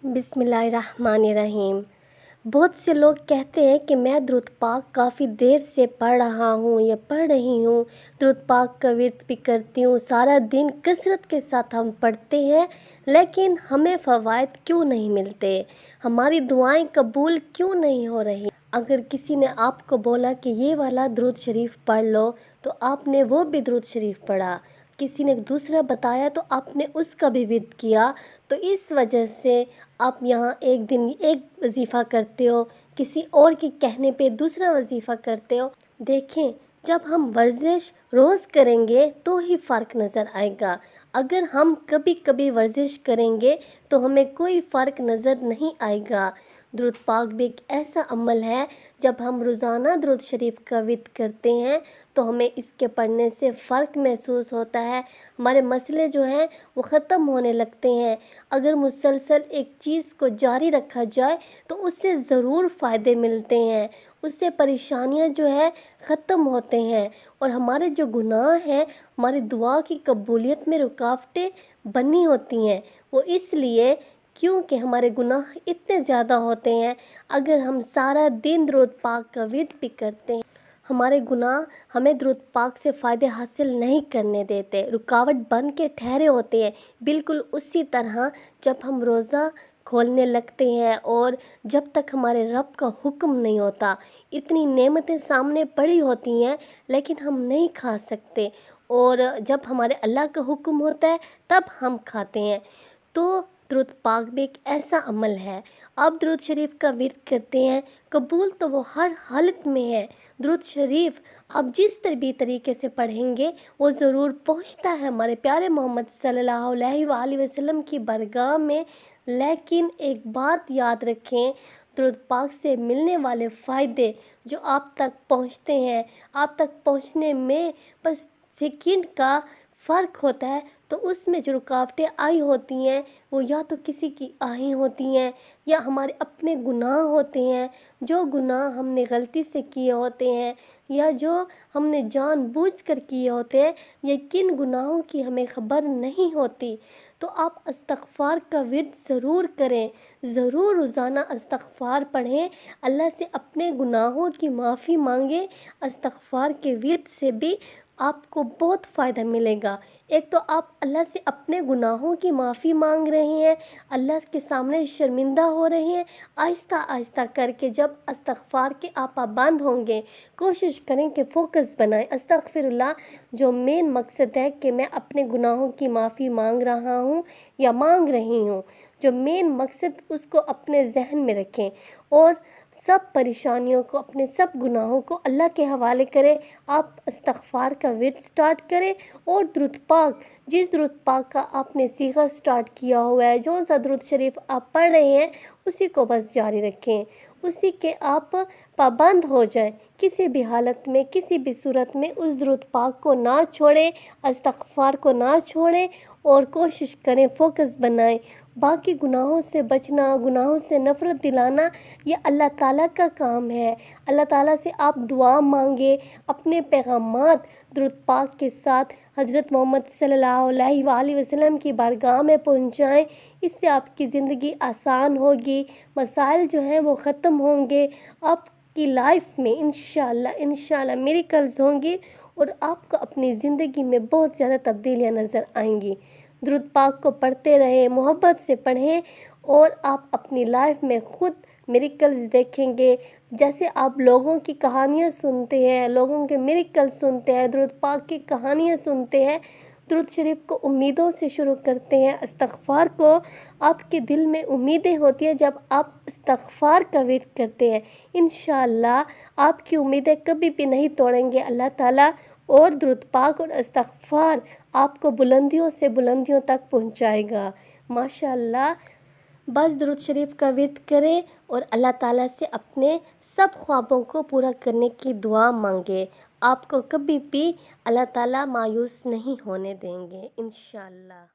बिस्मिल्लाहिर्रहमानिर्रहीम। बहुत से लोग कहते हैं कि मैं दुरूद पाक काफ़ी देर से पढ़ रहा हूँ या पढ़ रही हूँ, दुरूद पाक का विर्द भी करती हूँ, सारा दिन कसरत के साथ हम पढ़ते हैं, लेकिन हमें फ़वाइद क्यों नहीं मिलते, हमारी दुआएं कबूल क्यों नहीं हो रही। अगर किसी ने आपको बोला कि ये वाला दुरूद शरीफ पढ़ लो तो आपने वो भी दुरूद शरीफ पढ़ा, किसी ने दूसरा बताया तो आपने उसका भी विर्द किया, तो इस वजह से आप यहाँ एक दिन एक वजीफ़ा करते हो, किसी और के कहने पे दूसरा वजीफ़ा करते हो। देखें, जब हम वर्जिश रोज़ करेंगे तो ही फ़र्क नज़र आएगा। अगर हम कभी कभी वर्जिश करेंगे तो हमें कोई फ़र्क नज़र नहीं आएगा। दुरूद पाक भी एक ऐसा अमल है, जब हम रोज़ाना दुरूद शरीफ का विर्द करते हैं तो हमें इसके पढ़ने से फ़र्क महसूस होता है, हमारे मसले जो हैं वो ख़त्म होने लगते हैं। अगर मुसलसल एक चीज़ को जारी रखा जाए तो उससे ज़रूर फ़ायदे मिलते हैं, उससे परेशानियां जो है ख़त्म होते हैं और हमारे जो गुनाह हैं, हमारी दुआ की कबूलियत में रुकावटें बनी होती हैं। वो इसलिए क्योंकि हमारे गुनाह इतने ज़्यादा होते हैं। अगर हम सारा दिन दुरूद पाक का विर्द भी करते हैं, हमारे गुनाह हमें दुरूद पाक से फ़ायदे हासिल नहीं करने देते, रुकावट बन के ठहरे होते हैं। बिल्कुल उसी तरह जब हम रोज़ा खोलने लगते हैं और जब तक हमारे रब का हुक्म नहीं होता, इतनी नेमतें सामने पड़ी होती हैं लेकिन हम नहीं खा सकते, और जब हमारे अल्लाह का हुक्म होता है तब हम खाते हैं। तो दुरूद पाक भी एक ऐसा अमल है। आप दुरूद शरीफ का विर्द करते हैं, कबूल तो वो हर हालत में है। दुरूद शरीफ आप जिस भी तरीके से पढ़ेंगे वो ज़रूर पहुंचता है हमारे प्यारे मोहम्मद सल्लल्लाहु अलैहि वसल्लम की बारगाह में। लेकिन एक बात याद रखें, दुरूद पाक से मिलने वाले फ़ायदे जो आप तक पहुंचते हैं, आप तक पहुंचने में बस सेकंड का फ़र्क होता है, तो उसमें जो रुकावटें आई होती हैं वो या तो किसी की आई होती हैं या हमारे अपने गुनाह होते हैं, जो गुनाह हमने गलती से किए होते हैं या जो हमने जानबूझकर किए होते हैं, या किन गुनाहों की हमें ख़बर नहीं होती। तो आप इस्तग़फ़ार का विर्द ज़रूर करें, ज़रूर रोज़ाना इस्तग़फ़ार पढ़ें, अल्लाह से अपने गुनाहों की माफ़ी मांगें। इस्तग़फ़ार के विर्द से भी आपको बहुत फ़ायदा मिलेगा। एक तो आप अल्लाह से अपने गुनाहों की माफ़ी मांग रहे हैं, अल्लाह के सामने शर्मिंदा हो रहे हैं। आहिस्ता आहिस्ता करके जब इस्तग़फ़ार के आप पाबंद होंगे, कोशिश करें कि फ़ोकस बनाएं। अस्तग़फ़िरुल्लाह जो मेन मकसद है कि मैं अपने गुनाहों की माफ़ी मांग रहा हूँ या मांग रही हूँ, जो मेन मकसद उसको अपने जहन में रखें और सब परेशानियों को, अपने सब गुनाहों को अल्लाह के हवाले करें। आप इस्तग़फ़ार का विर्द स्टार्ट करें और दुरूद पाक, जिस दुरूद पाक का आपने सीगा स्टार्ट किया हुआ है, जो सा दुरूद शरीफ आप पढ़ रहे हैं उसी को बस जारी रखें, उसी के आप पाबंद हो जाएं। किसी भी हालत में, किसी भी सूरत में उस दुरूद पाक को ना छोड़ें, इस्तग़फ़ार को ना छोड़ें और कोशिश करें फ़ोकस बनाएं। बाकी गुनाहों से बचना, गुनाहों से नफ़रत दिलाना ये अल्लाह ताला का काम है। अल्लाह ताला से आप दुआ मांगे, अपने पैगामात दुरूद पाक के साथ हज़रत मोहम्मद सल्लल्लाहु अलैहि वसल्लम की बारगाह में पहुंचाएं। इससे आपकी ज़िंदगी आसान होगी, मसाइल जो हैं वो ख़त्म होंगे, आपकी लाइफ में इंशाअल्लाह मिरेकल्स होंगे और आपको अपनी ज़िंदगी में बहुत ज़्यादा तब्दीलियाँ नज़र आएंगी। दुरूद पाक को पढ़ते रहें, मोहब्बत से पढ़ें और आप अपनी लाइफ में ख़ुद मिरेकल्स देखेंगे। जैसे आप लोगों की कहानियाँ सुनते हैं, लोगों के मिरेकल्स सुनते हैं, दुरूद पाक की कहानियाँ सुनते हैं, दुरूद शरीफ को उम्मीदों से शुरू करते हैं, इस्तग़फ़ार को आपके दिल में उम्मीदें होती हैं। जब आप इस्तग़फ़ार का विर्द करते हैं, इंशाअल्लाह आपकी उम्मीदें कभी भी नहीं तोड़ेंगे अल्लाह ताला, और दुरूद पाक और इस्तग़फ़ार आपको बुलंदियों से बुलंदियों तक पहुंचाएगा। माशाअल्लाह, बस दुरूद शरीफ का विर्द करें और अल्लाह ताला से अपने सब ख्वाबों को पूरा करने की दुआ मांगे। आपको कभी भी अल्लाह ताला मायूस नहीं होने देंगे इंशाअल्लाह।